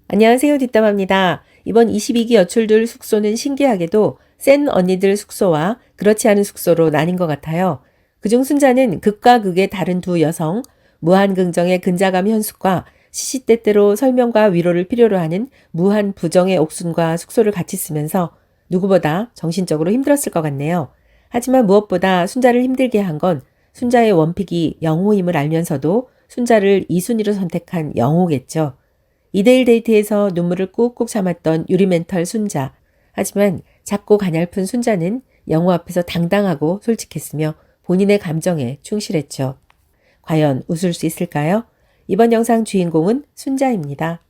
안녕하세요. 뒷담화입니다. 이번 22기 여출들 숙소는 신기하게도 센 언니들 숙소와 그렇지 않은 숙소로 나뉜 것 같아요. 그중 순자는 극과 극의 다른 두 여성, 무한 긍정의 근자감 현숙과 시시때때로 설명과 위로를 필요로 하는 무한 부정의 옥순과 숙소를 같이 쓰면서 누구보다 정신적으로 힘들었을 것 같네요. 하지만 무엇보다 순자를 힘들게 한 건 순자의 원픽이 영호임을 알면서도 순자를 2순위로 선택한 영호겠죠. 2대1 데이트에서 눈물을 꾹꾹 참았던 유리멘털 순자. 하지만 작고 가냘픈 순자는 영호 앞에서 당당하고 솔직했으며 본인의 감정에 충실했죠. 과연 웃을 수 있을까요? 이번 영상 주인공은 순자입니다.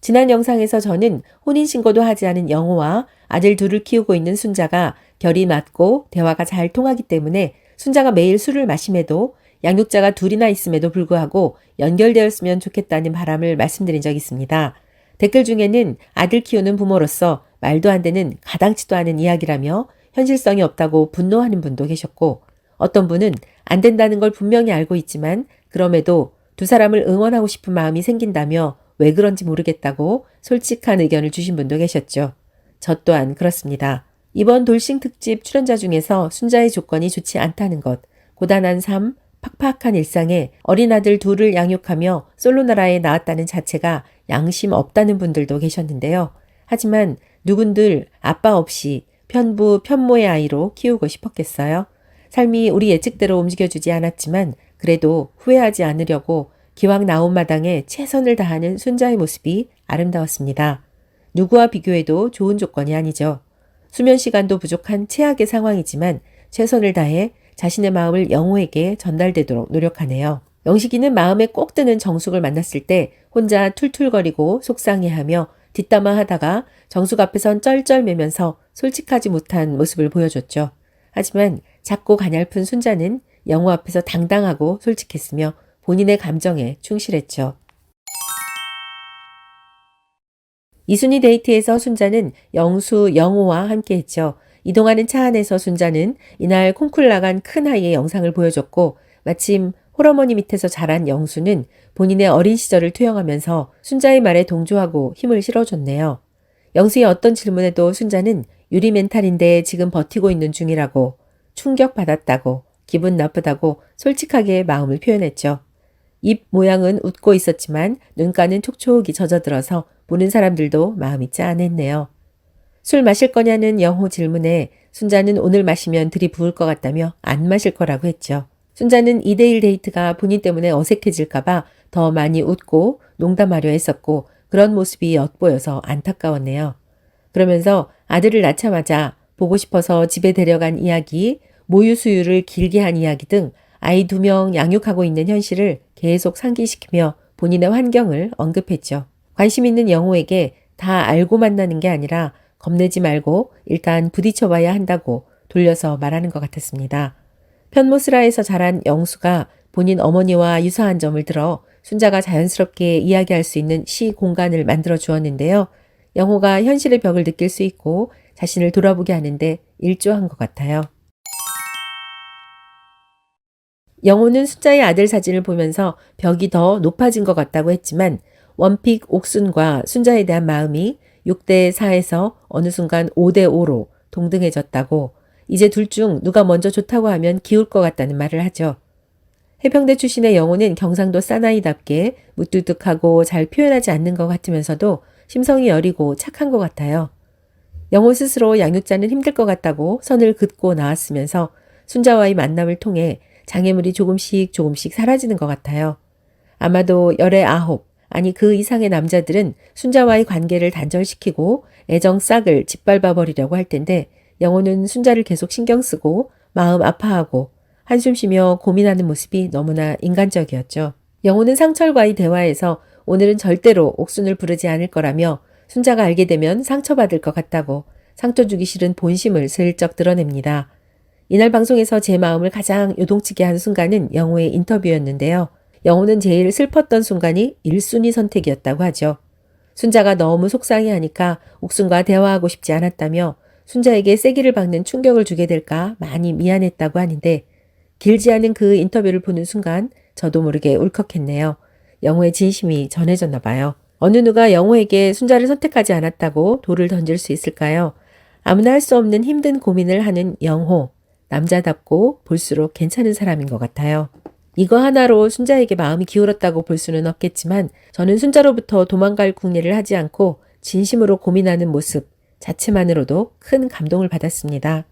지난 영상에서 저는 혼인신고도 하지 않은 영호와 아들 둘을 키우고 있는 순자가 결이 맞고 대화가 잘 통하기 때문에 순자가 매일 술을 마심에도 양육자가 둘이나 있음에도 불구하고 연결되었으면 좋겠다는 바람을 말씀드린 적이 있습니다. 댓글 중에는 아들 키우는 부모로서 말도 안 되는 가당치도 않은 이야기라며 현실성이 없다고 분노하는 분도 계셨고, 어떤 분은 안 된다는 걸 분명히 알고 있지만 그럼에도 두 사람을 응원하고 싶은 마음이 생긴다며 왜 그런지 모르겠다고 솔직한 의견을 주신 분도 계셨죠. 저 또한 그렇습니다. 이번 돌싱 특집 출연자 중에서 순자의 조건이 좋지 않다는 것, 고단한 삶, 팍팍한 일상에 어린 아들 둘을 양육하며 솔로 나라에 나왔다는 자체가 양심 없다는 분들도 계셨는데요. 하지만 누군들 아빠 없이 편부, 편모의 아이로 키우고 싶었겠어요? 삶이 우리 예측대로 움직여주지 않았지만 그래도 후회하지 않으려고 기왕 나온 마당에 최선을 다하는 순자의 모습이 아름다웠습니다. 누구와 비교해도 좋은 조건이 아니죠. 수면 시간도 부족한 최악의 상황이지만 최선을 다해 자신의 마음을 영호에게 전달되도록 노력하네요. 영식이는 마음에 꼭 드는 정숙을 만났을 때 혼자 툴툴거리고 속상해하며 뒷담화하다가 정숙 앞에선 쩔쩔매면서 솔직하지 못한 모습을 보여줬죠. 하지만 작고 가냘픈 순자는 영호 앞에서 당당하고 솔직했으며 본인의 감정에 충실했죠. 이순희 데이트에서 순자는 영수, 영호와 함께했죠. 이동하는 차 안에서 순자는 이날 콩쿨 나간 큰 아이의 영상을 보여줬고, 마침 홀어머니 밑에서 자란 영수는 본인의 어린 시절을 투영하면서 순자의 말에 동조하고 힘을 실어줬네요. 영수의 어떤 질문에도 순자는 유리 멘탈인데 지금 버티고 있는 중이라고, 충격받았다고, 기분 나쁘다고 솔직하게 마음을 표현했죠. 입 모양은 웃고 있었지만 눈가는 촉촉이 젖어들어서 보는 사람들도 마음이 짠했네요. 술 마실 거냐는 영호 질문에 순자는 오늘 마시면 들이부을 것 같다며 안 마실 거라고 했죠. 순자는 2대1 데이트가 본인 때문에 어색해질까봐 더 많이 웃고 농담하려 했었고 그런 모습이 엿보여서 안타까웠네요. 그러면서 아들을 낳자마자 보고 싶어서 집에 데려간 이야기, 모유 수유를 길게 한 이야기 등 아이 2명 양육하고 있는 현실을 계속 상기시키며 본인의 환경을 언급했죠. 관심 있는 영호에게 다 알고 만나는 게 아니라 겁내지 말고 일단 부딪혀봐야 한다고 돌려서 말하는 것 같았습니다. 편모스라에서 자란 영수가 본인 어머니와 유사한 점을 들어 순자가 자연스럽게 이야기할 수 있는 시 공간을 만들어 주었는데요. 영호가 현실의 벽을 느낄 수 있고 자신을 돌아보게 하는데 일조한 것 같아요. 영호는 순자의 아들 사진을 보면서 벽이 더 높아진 것 같다고 했지만 원픽 옥순과 순자에 대한 마음이 6대4에서 어느 순간 5대5로 동등해졌다고, 이제 둘 중 누가 먼저 좋다고 하면 기울 것 같다는 말을 하죠. 해병대 출신의 영호는 경상도 사나이답게 무뚝뚝하고 잘 표현하지 않는 것 같으면서도 심성이 여리고 착한 것 같아요. 영호 스스로 양육자는 힘들 것 같다고 선을 긋고 나왔으면서 순자와의 만남을 통해 장애물이 조금씩 사라지는 것 같아요. 아마도 19, 아니 그 이상의 남자들은 순자와의 관계를 단절시키고 애정 싹을 짓밟아 버리려고 할 텐데 영호는 순자를 계속 신경 쓰고 마음 아파하고 한숨 쉬며 고민하는 모습이 너무나 인간적이었죠. 영호는 상철과의 대화에서 오늘은 절대로 옥순을 부르지 않을 거라며 순자가 알게 되면 상처받을 것 같다고 상처 주기 싫은 본심을 슬쩍 드러냅니다. 이날 방송에서 제 마음을 가장 요동치게 한 순간은 영호의 인터뷰였는데요. 영호는 제일 슬펐던 순간이 1순위 선택이었다고 하죠. 순자가 너무 속상해하니까 옥순과 대화하고 싶지 않았다며 순자에게 세기를 박는 충격을 주게 될까 많이 미안했다고 하는데, 길지 않은 그 인터뷰를 보는 순간 저도 모르게 울컥했네요. 영호의 진심이 전해졌나 봐요. 어느 누가 영호에게 순자를 선택하지 않았다고 돌을 던질 수 있을까요? 아무나 할 수 없는 힘든 고민을 하는 영호. 남자답고 볼수록 괜찮은 사람인 것 같아요. 이거 하나로 순자에게 마음이 기울었다고 볼 수는 없겠지만 저는 순자로부터 도망갈 궁리를 하지 않고 진심으로 고민하는 모습 자체만으로도 큰 감동을 받았습니다.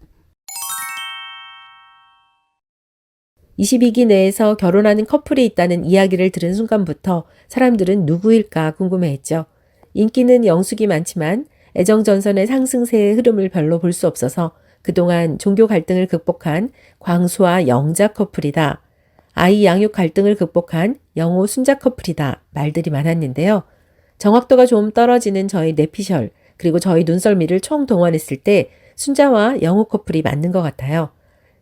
22기 내에서 결혼하는 커플이 있다는 이야기를 들은 순간부터 사람들은 누구일까 궁금해했죠. 인기는 영숙이 많지만 애정전선의 상승세의 흐름을 별로 볼 수 없어서 그동안 종교 갈등을 극복한 광수와 영자 커플이다. 아이 양육 갈등을 극복한 영호 순자 커플이다. 말들이 많았는데요. 정확도가 좀 떨어지는 저희 내피셜 그리고 저희 눈썰미를 총동원했을 때 순자와 영호 커플이 맞는 것 같아요.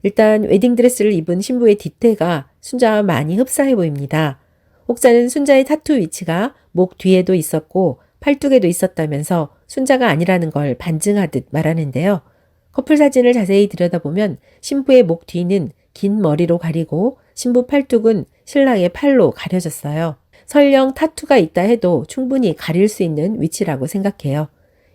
일단 웨딩드레스를 입은 신부의 뒤태가 순자와 많이 흡사해 보입니다. 혹자는 순자의 타투 위치가 목 뒤에도 있었고 팔뚝에도 있었다면서 순자가 아니라는 걸 반증하듯 말하는데요. 커플 사진을 자세히 들여다보면 신부의 목 뒤는 긴 머리로 가리고 신부 팔뚝은 신랑의 팔로 가려졌어요. 설령 타투가 있다 해도 충분히 가릴 수 있는 위치라고 생각해요.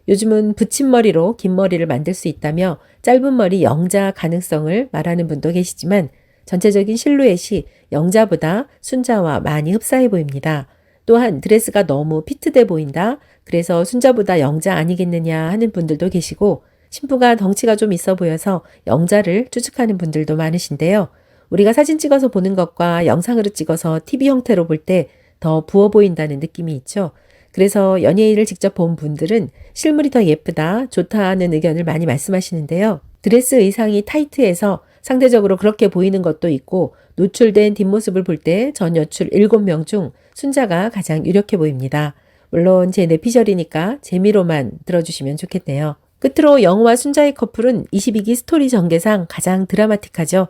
요즘은 붙임머리로 긴 머리를 만들 수 있다며 짧은 머리 영자 가능성을 말하는 분도 계시지만 전체적인 실루엣이 영자보다 순자와 많이 흡사해 보입니다. 또한 드레스가 너무 피트돼 보인다. 그래서 순자보다 영자 아니겠느냐 하는 분들도 계시고 신부가 덩치가 좀 있어 보여서 영자를 추측하는 분들도 많으신데요. 우리가 사진 찍어서 보는 것과 영상으로 찍어서 TV 형태로 볼 때 더 부어 보인다는 느낌이 있죠. 그래서 연예인을 직접 본 분들은 실물이 더 예쁘다, 좋다 하는 의견을 많이 말씀하시는데요. 드레스 의상이 타이트해서 상대적으로 그렇게 보이는 것도 있고 노출된 뒷모습을 볼 때 전 여출 7명 중 순자가 가장 유력해 보입니다. 물론 제 내피셜이니까 재미로만 들어주시면 좋겠네요. 끝으로 영호와 순자의 커플은 22기 스토리 전개상 가장 드라마틱하죠.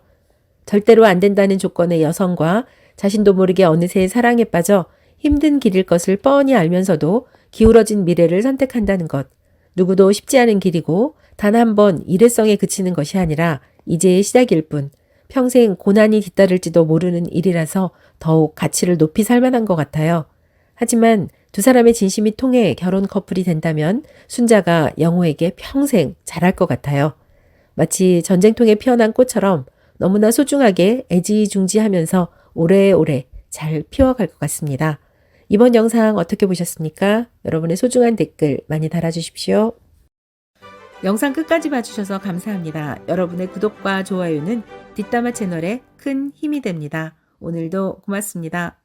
절대로 안 된다는 조건의 여성과 자신도 모르게 어느새 사랑에 빠져 힘든 길일 것을 뻔히 알면서도 기울어진 미래를 선택한다는 것. 누구도 쉽지 않은 길이고 단 한 번 일회성에 그치는 것이 아니라 이제의 시작일 뿐 평생 고난이 뒤따를지도 모르는 일이라서 더욱 가치를 높이 살만한 것 같아요. 하지만 두 사람의 진심이 통해 결혼 커플이 된다면 순자가 영호에게 평생 잘할 것 같아요. 마치 전쟁통에 피어난 꽃처럼 너무나 소중하게 애지중지하면서 오래오래 잘 피워갈 것 같습니다. 이번 영상 어떻게 보셨습니까? 여러분의 소중한 댓글 많이 달아주십시오. 영상 끝까지 봐주셔서 감사합니다. 여러분의 구독과 좋아요는 뒷담화 채널에 큰 힘이 됩니다. 오늘도 고맙습니다.